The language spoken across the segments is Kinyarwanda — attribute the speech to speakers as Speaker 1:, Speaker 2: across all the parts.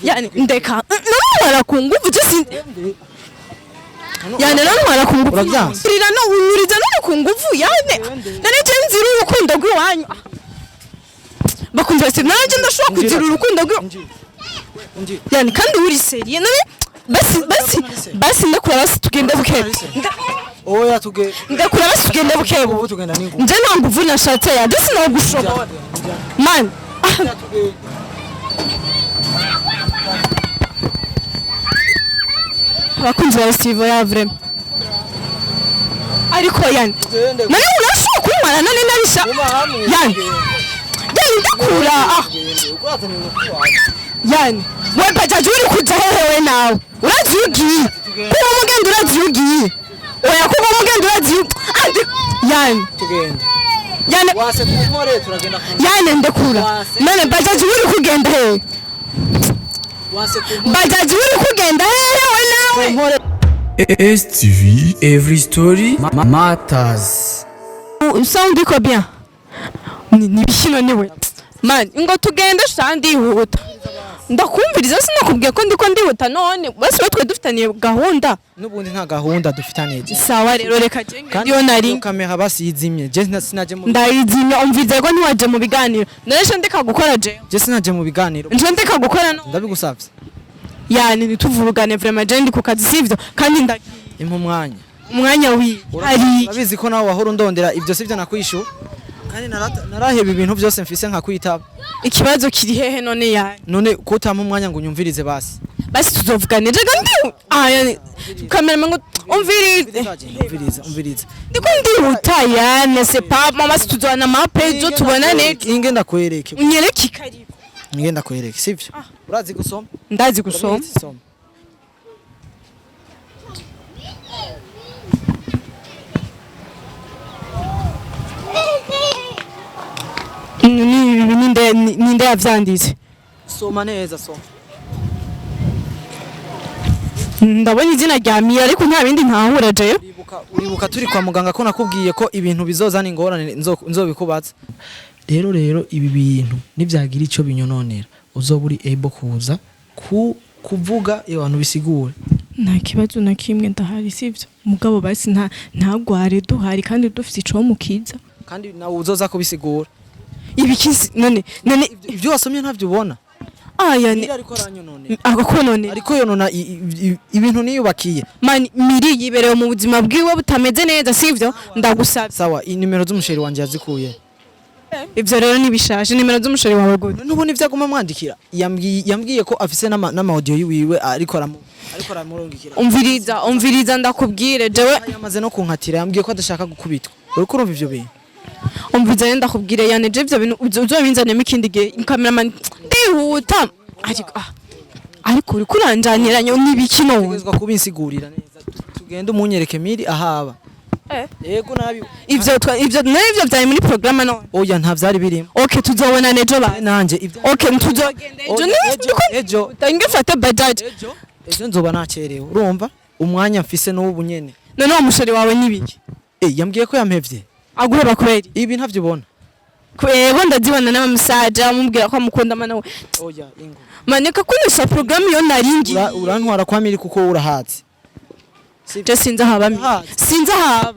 Speaker 1: yani ndeka nantwara ku nguvu je si yani nantwara ku nguvu urira no unyuriza no ku nguvu yani nane je nzira urukundo rw'iwanyu bakunze basi nanje ndashobora kugira urukundo yani kandi uri serie nane basi ndakura basi tugende bukebe
Speaker 2: oya tuge
Speaker 1: ndakura basi tugende bukebe nje nta nguvu nashatse ya ndetse no gushobora man bakunze ba Steve ya vraiment ariko yani nane urashobora kumara nane nabisha yani ndakura yani we bajaje uri kuja hehe nawe urazugiye kuba mugenda urazugiye oya kuba mugenda urazugiye yani
Speaker 2: tugende
Speaker 1: yani
Speaker 2: wase kumore turagenda
Speaker 1: yani ndakura nane bajaje uri kugenda hehe
Speaker 2: wase kumore
Speaker 1: bajaje uri kugenda hehe nawe
Speaker 3: STV, every story matters.
Speaker 1: Sound iko bien ni bishino niwe man ngo tugende shandi huta ndakumviriza sinakubwiye ko ndiko ndihuta none basi we twe dufitaniye gahunda
Speaker 2: nubundi nta gahunda dufitaniye
Speaker 1: sawa rero reka jenge ndiyo nari
Speaker 2: kamera basi yizimye je sinaje mu
Speaker 1: ndayizimye umvize ko ntiwaje mu biganiro naje ndeka gukora je
Speaker 2: sinaje mu biganiro
Speaker 1: nje ndeka gukora no
Speaker 2: ndabigusavye
Speaker 1: yani nituvurugane vraiment je ndi ku kazi sivyo kandi ndagiye
Speaker 2: impu
Speaker 1: umwanya wi hari
Speaker 2: abizi ko nawe wahora undondera ibyo sivyo nakwishu kandi naraheba ibintu byose mfise nka kwitaba
Speaker 1: ikibazo kiri hehe none yani
Speaker 2: none kutampa umwanya ngo nyumvirize basi
Speaker 1: tuzovugane je kandi yani kamera ngo
Speaker 2: umvirize
Speaker 1: ndiko ndihuta yani c'est pas mama tuzana mapejo tubonane
Speaker 2: inge ndakwereke
Speaker 1: unyereke ikariko
Speaker 2: inge ndakwereke sivyo urazi gusoma
Speaker 1: ndazi gusoma ninde yavyanditse
Speaker 2: soma neza soma
Speaker 1: ndabona izina rya Mia ariko nta bindi ntahura je
Speaker 2: uribuka turi kwa muganga ko nakubwiye ko ibintu bizozana ingorane nzobikubaza rero ibi bintu nivyagira ico binyononera uzoburi able kuza kuvuga abantu bisigure
Speaker 1: nta kibazo na kimwe ndahari sivyo mugabo basi ntagware duhari kandi dufite ico mukiza
Speaker 2: kandi nawe uzoza kubisigura
Speaker 1: ibikisi none
Speaker 2: ibyo wasomye ntavyo ubona
Speaker 1: yani
Speaker 2: ariko aranyonone
Speaker 1: agakonone
Speaker 2: ariko yonona ibintu niyubakiye
Speaker 1: man miri yiberewe mu buzima bwiwe butameze neza sivyo ndagusaba
Speaker 2: sawa inimero z'umusheri wanje yazikuye
Speaker 1: ivyo rero nibishaje nimero z'umusheri wawe gute
Speaker 2: nubona ivyo aguma mwandikira yambwiye ko afise n'ama audio yiwe ariko aramurungikira umviriza ndakubwire jewe yamaze no kunkatira yambwiye ko adashaka gukubitwa uriko urumva ivyo bintu
Speaker 1: umviriza ndakubwire yani je ivyo bintu uzobinzanemo ikindi gihe cameraman ndihuta ariko uri kuranjaniranye n'ibikino
Speaker 2: ugezwa kubinsigurira neza tugende umunyereke miri ahaba yego nabi
Speaker 1: ivyo byari muri programme no
Speaker 2: oya nta vyari birimo
Speaker 1: okay tuzobona nejo ba
Speaker 2: nanje
Speaker 1: okay tuzogende
Speaker 2: ejo
Speaker 1: ngefate budget
Speaker 2: ejo nzoba nacerewe urumva umwanya mfise n'ubu nyene
Speaker 1: none wa musheri wawe nibiki
Speaker 2: yambwiye ko yampevye
Speaker 1: aguheba kweli
Speaker 2: ibi ntavyo ubona
Speaker 1: kwego ndazibona na message amubwira ko amukunda mana we
Speaker 2: oya ingo
Speaker 1: maneka kunisha programme yo naringi
Speaker 2: urantwara kwa miri kuko urahazi
Speaker 1: je sinza haba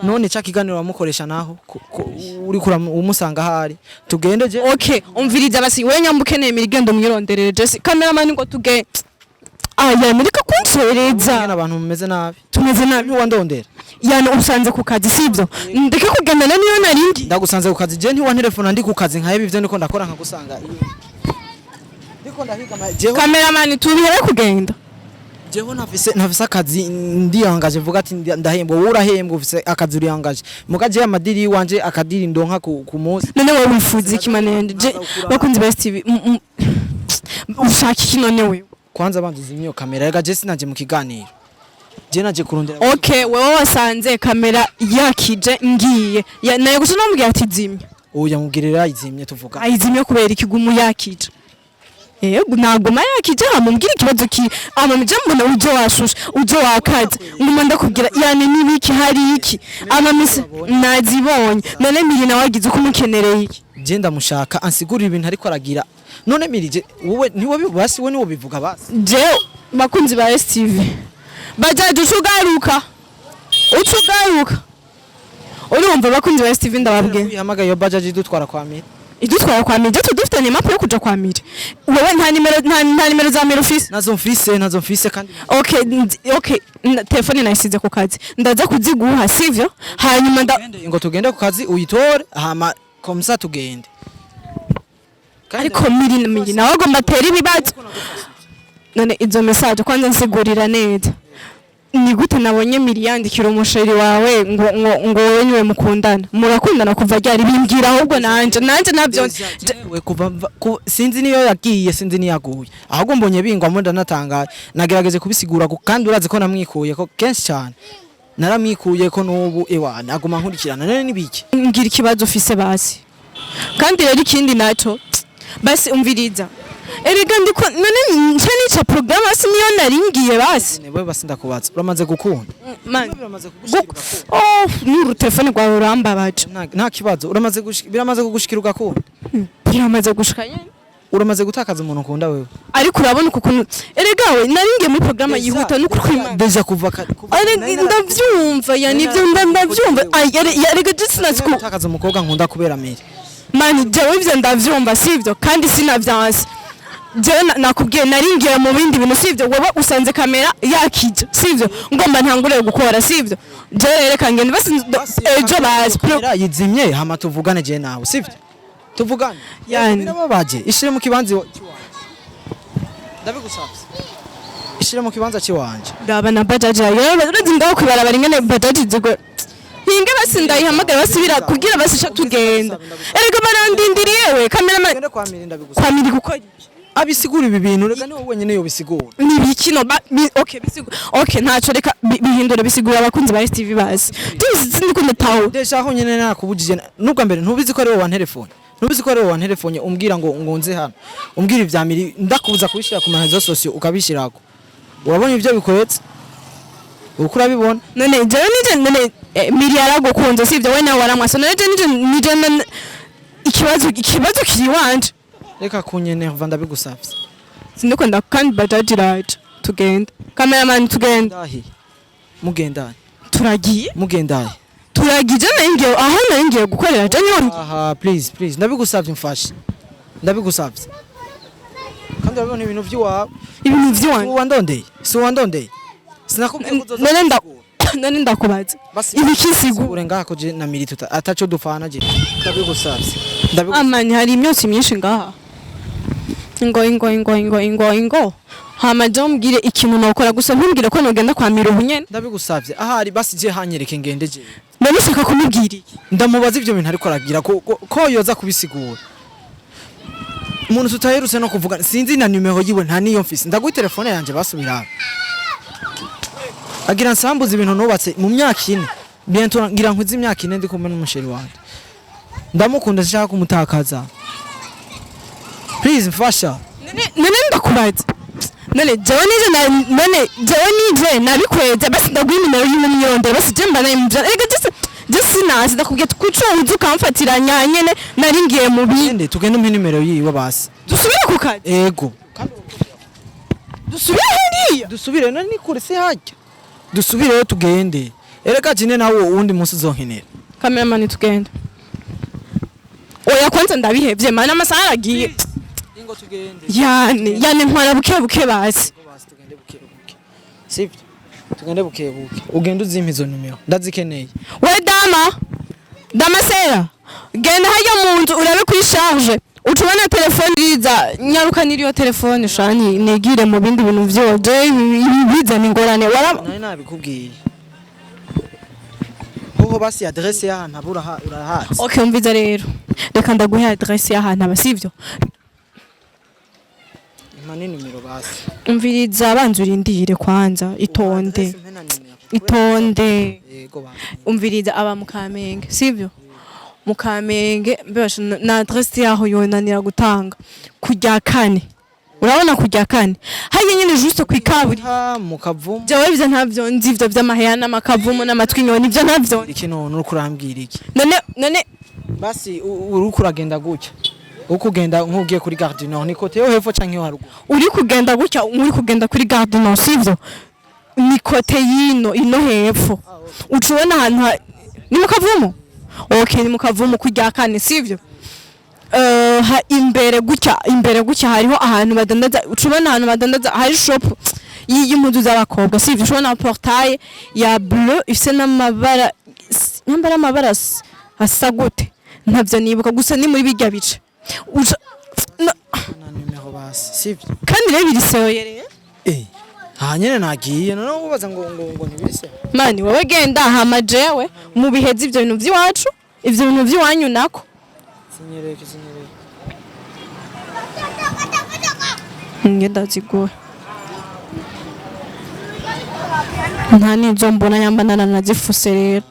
Speaker 2: none cha kiganiro wamukoresha naho uri kura umusanga hari tugende je
Speaker 1: okay umviriza basi we nyambukeneye mirigendo mwironderere je cameraman ngo tuge mereka kunsereza
Speaker 2: abantu mumeze nabi
Speaker 1: tumeze nabi
Speaker 2: wandondera
Speaker 1: yani usanze ku kazi sivyo ndeke kugendana niyo naringi
Speaker 2: ndagusanze ku kazi je nti wa telefone ndi ku kazi nkaye bivyo ndiko ndakora nkagusanga ndiko ndahiga
Speaker 1: cameraman tubihere kugenda
Speaker 2: jeho nafise akazi ndiyangaje vuga ati ndahembwa wowe urahembwa ufise akazi uriyangaje mugaje amadiri wanje akadiri ndonka ku munsi
Speaker 1: none wowe wifuza iki manende je bakunzi ba TV ushaka iki none wewe
Speaker 2: kwanza banduza imyo kamera rega je sinaje mu kiganiro je naje kurondera
Speaker 1: okay wewe wasanze kamera yakije ngiye naye gusa namubwira ati zimya
Speaker 2: oya mubwirira izimye tuvuga
Speaker 1: ayizimye kubera ikigumu yakije nagoma yakije hamubwira ikibazo ki amamije mbona ujo washusha ujo wakaze nguma ndakubwira yani nibiki hari iki amamisi nazibonye none miri nawe agize uko umukenereye iki
Speaker 2: je ndamushaka ansigurira ibintu ariko aragira none mirije wowe niwe basi we niwe bivuga basi
Speaker 1: je bakunzi ba STV bajaje ucugaruka urumva bakunzi ba STV ndababwiye
Speaker 2: yamagaye bajaje idutwara kwa mire
Speaker 1: idutwara kwa mire dufite ni map yo kuja kwa mire wowe nta nimero za mire ufise
Speaker 2: nazo mfise kandi
Speaker 1: okay telefone nayisize ku kazi ndaza kuziguha sivyo hanyuma
Speaker 2: ngo tugende ku kazi uyitore hama komsa tugende
Speaker 1: ariko miri nawe agomba tera ibibazo none izo message kwanza nsigurira neza ni gute nabonye miri yandikira umusheri wawe ngo wenywe mukundana murakundana kuva ryari bimbwira ahubwo nanje nabyo
Speaker 2: we kuva sinzi niyo yagiye sinzi niyaguye ahubwo mbonye bingwa mu ndanatangaye nagerageze kubisigura kandi urazi ko namwikuye ko kenshi cyane naramwikuye ko nubu ewana aguma nkurikirana none nibiki
Speaker 1: ngira ikibazo ufise basi kandi rero ikindi naco basi umviriza erega ndiko none nce nica program basi niyo naringiye basi
Speaker 2: wewe basi ndakubaza uramaze gukunda
Speaker 1: uramaze kugushikira oh ni telefone gwawe urambabaje
Speaker 2: nta kibazo biramaze kugushikira ugakunda
Speaker 1: biramaze gushika nyene
Speaker 2: uramaze gutakaza umuntu ukunda wewe
Speaker 1: ariko urabona ukuntu erega we naringiye muri program yihuta no kwimana
Speaker 2: deja kuva
Speaker 1: ndavyumva yani ivyo ndavyumva erega just natsko
Speaker 2: gutakaza umukobwa nkunda kubera mire
Speaker 1: mani jewe ivyo ndavyumva sivyo kandi sinavyanse jewe nakubwiye naringiye mu bindi bintu sivyo wowe usanze kamera yakije sivyo ngomba ntangure gukora sivyo jewe reka ngende basi ejo basi
Speaker 2: kamera yizimye hama tuvugane je nawe sivyo tuvugane
Speaker 1: yani
Speaker 2: birababaje ishire mu kibanza kiwanje ndabigusabye ishire mu kibanza kiwanje
Speaker 1: ndaba na bajaje yewe urazi ngaho kwibarabara ingene bajaje zigo hinge basi ndayihamagara basubira kugira basisha tugenda erega barandindiriye we kamera kwa miri gukora
Speaker 2: abisigura ibi bintu rega niwe wenyene yo bisigura
Speaker 1: ni bikino okay bisigura okay ntaco reka bihindura bisigura abakunzi ba STV basi tuzi ndiko ndataho
Speaker 2: desha aho nyene nakubujije nubwo mbere ntubizi ko ari wowe wa telefone nubizi ko ari wowe wa telefone umbwira ngo ngonze hano umbwira ivya miri ndakubuza kubishira ku mahezo sosio ukabishirako urabonye ivyo bikoretse ukura bibona
Speaker 1: none je none miri yaragukunze sivyo we nawe waramwaso none nije ikibazo kiri wanje
Speaker 2: reka kunyenerva ndabigusavye
Speaker 1: sindiko ndakandi bajaji right tugenda cameraman tugenda
Speaker 2: ndahi mugendane
Speaker 1: turagiye turagije nenge aho nenge gukorera je niho
Speaker 2: aha please ndabigusavye mfashe ndabigusavye kandi urabona ibintu vy'iwawe si wandondeye sinakubwiye
Speaker 1: none ndakubaza ibikisigure
Speaker 2: ngako je na miri ataco dufana je ndabigusavye
Speaker 1: amanya hari imyotsi myinshi ngaha ingo hama je umbwire ikintu nokora gusa ntumbwire ko nogenda kwa miri ubunyene
Speaker 2: ndabigusavye ahari basi je hanyereke ngende je
Speaker 1: ndabishaka kumubwira iki
Speaker 2: ndamubaza ivyo bintu ariko aragira ko yoza kubisigura umuntu tutaherutse no kuvuga sinzi na numero yiwe nta niyo mfise ndaguha telefone yanje basubira agira nsambuza ibintu nubatse mu myaka 4 bientôt ngira nkwiza imyaka 4 ndi kumwe n'umusheri wanje ndamukunda shaka kumutakaza please mfasha
Speaker 1: none ndakubaza none jewe nije nabikweze basi ndaguha nimero y'umuyonde basi je mbana imvya ega just nazi ndakubwiye kucunza ukamfatiranya nyene naringiye mu bindi
Speaker 2: tugende mu nimero yiwe basi
Speaker 1: dusubire ku kazi
Speaker 2: ego
Speaker 1: dusubire hariya
Speaker 2: dusubire none ni kure se hajya dusubire tugende ereka jine nawo uwundi munsi uzonkenera
Speaker 1: cameraman tugende oya kwanza ndabihevye mana amasaha aragiye
Speaker 2: ingo tugende
Speaker 1: yani ntwara buke basi
Speaker 2: tugende buke sivyo tugende buke ugende uzimpa izo numero ndazikeneye
Speaker 1: we dama sera genda hajya mu nzu urabe kuri charge utubona telefone riza nyaruka niriyo telefone shani negire mu bindi bintu vyoje biza ningorane
Speaker 2: nari nabikubwiye hoho basi adresse y'ahantu abura urahazi
Speaker 1: okay umviza rero reka ndaguha adresse y'ahantu abasivyo
Speaker 2: imane numero basi
Speaker 1: umviriza abanza urindire kwanza itonde
Speaker 2: yego basi
Speaker 1: umviriza aba mu Kamenge sivyo mu Kamenge mbasha na adresse yaho yonanira gutanga kujya kane urabona kujya kane haye nyine juste kwikaburi
Speaker 2: mu kavumu
Speaker 1: jewe bize ntavyo nzi ivyo vy'amahera n'amakavumu n'amatwi nyoni ivyo ntavyo
Speaker 2: iki none uri kurambwira iki
Speaker 1: none
Speaker 2: basi uri kuragenda gutya ukugenda nk'ugiye kuri Gare du Nord ni kote yo hepfo canke yo haruguru
Speaker 1: uri kugenda gutya uri kugenda kuri Gare du Nord sivyo ni kote ino hepfo ucubona ahantu ni mu Kavumu okay ni mu Kavumu kujya kane sivyo imbere gutya hariho ahantu badandaza ucubona ahantu badandaza hari shop y'impuzu z'abakobwa sivyo ucubona portail ya bleu ifise n'amabara asa gute ntavyo nibuka gusa ni muri bijya bice
Speaker 2: na numero basi sivyo
Speaker 1: kandi rero birisoyereye
Speaker 2: nyene nagiye none ubaza ngo nibise
Speaker 1: mani wowe genda hama jewe mu bihezi ivyo bintu vy'iwacu ivyo bintu vy'iwanyu nako
Speaker 2: sinyereke
Speaker 1: ngenda zigura nta nizo mbona nyambanana nazifuse rero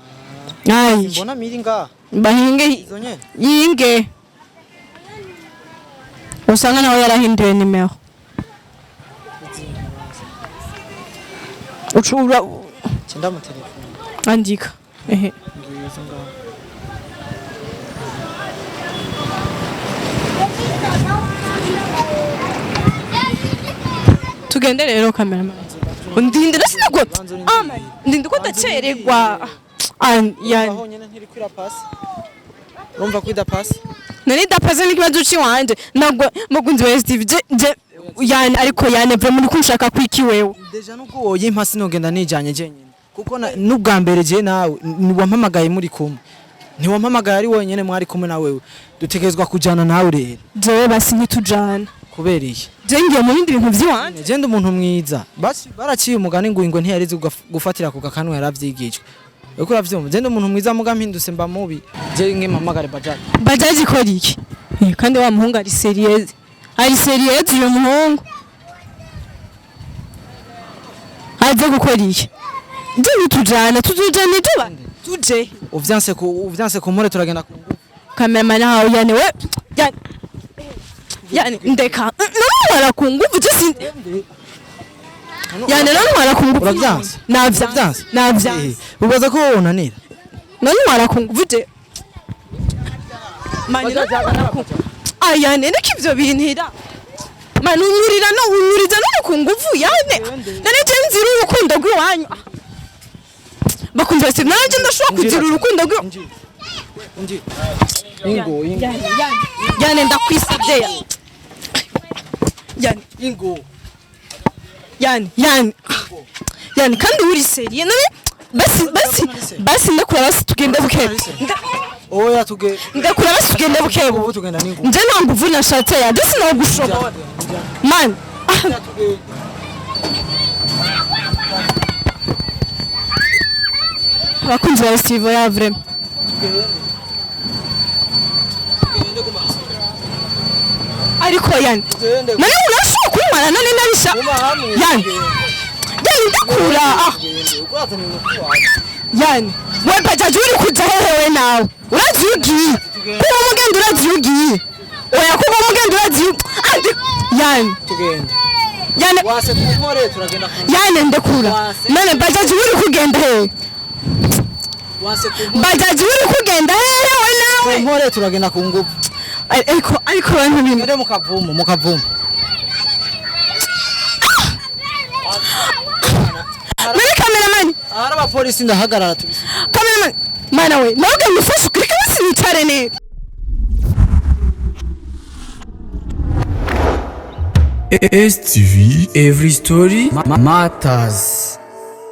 Speaker 1: ai
Speaker 2: mbona miri nga
Speaker 1: bahinge yinge usanga nawe yarahinduye nimero ucura
Speaker 2: cyenda mu telefone
Speaker 1: andika
Speaker 2: ngizo nga
Speaker 1: tugende rero cameraman ndindira sinago ndindi ko ndacererwa
Speaker 2: ya nyene ntiri kwira pass urumva kwida pass
Speaker 1: nari dapaze n'ikibazo ciwanje nagwa mugunzi wa Steve je yani ariko yani vre muri kunshaka kwiki wewe
Speaker 2: deja nuko woye impasi nogenda nijanye jenyine kuko n'ubwa mbere je nawe niwampamagaye muri kumwe ntiwampamagaye ari wonyene mwari kumwe na wewe dutegerezwa kujana nawe rero
Speaker 1: jewe basi ntitujana
Speaker 2: kubera iki
Speaker 1: je ngiye mu bindi bintu vy'iwanje
Speaker 2: je ndi umuntu mwiza basi baraciye umugani ngo ingwe ntiyarize gufatira ku gakanu yaravyigijwe uko uravyumva je ndi umuntu mwiza muga mpindutse mba mubi je nk'impamagare
Speaker 1: bajaji ikora iki kandi wa muhungu ari serieze uyo muhungu aje gukora iki je nitujana tuje
Speaker 2: uvyanse ku mpore turagenda ku ngufu
Speaker 1: cameraman hawe yani we yani ndeka none ku ngufu je sin yani none ku ngufu
Speaker 2: uravyanse
Speaker 1: navyanse
Speaker 2: ubaza ko wonanira
Speaker 1: none ku ngufu je mani aya nene kivyo bintira mani unyurira no unyuriza none ku ngufu yani nane je nzira urukundo rw'iwanyu bakunze se nanje ndashobora kugira urukundo rw'iwanyu
Speaker 2: ingo
Speaker 1: yani ndakwisabye yani
Speaker 2: ingo
Speaker 1: yani kandi uri serie none basi ndakura basi tugende buke
Speaker 2: oya tuge
Speaker 1: ndakura basi tugende buke
Speaker 2: ubu tugenda ningo
Speaker 1: nje nta nguvu nashatse ya ndetse no gushobora man bakunze ba Steve ya vraiment ariko yani none urashobora kumara none nabisha yani ndakura yani we bajaji uri kuja hehe nawe uravyugiye kuba mugenda uravyugiye oya kuba mugenda uravyugiye yani
Speaker 2: tugenda
Speaker 1: yani
Speaker 2: wase kumpore turagenda
Speaker 1: yani ndekura none bajaji uri kugenda hehe
Speaker 2: wase
Speaker 1: bajaji uri kugenda hehe we nawe
Speaker 2: kumpore turagenda ku ngufu
Speaker 1: ariko bantu bimwe
Speaker 2: ngere mu kavumu
Speaker 1: Mene cameraman
Speaker 2: ara ba police ndahagarara tubisi
Speaker 1: cameraman mana we nawe mufashe kuri kasi nicare ne
Speaker 3: STV, every story matters.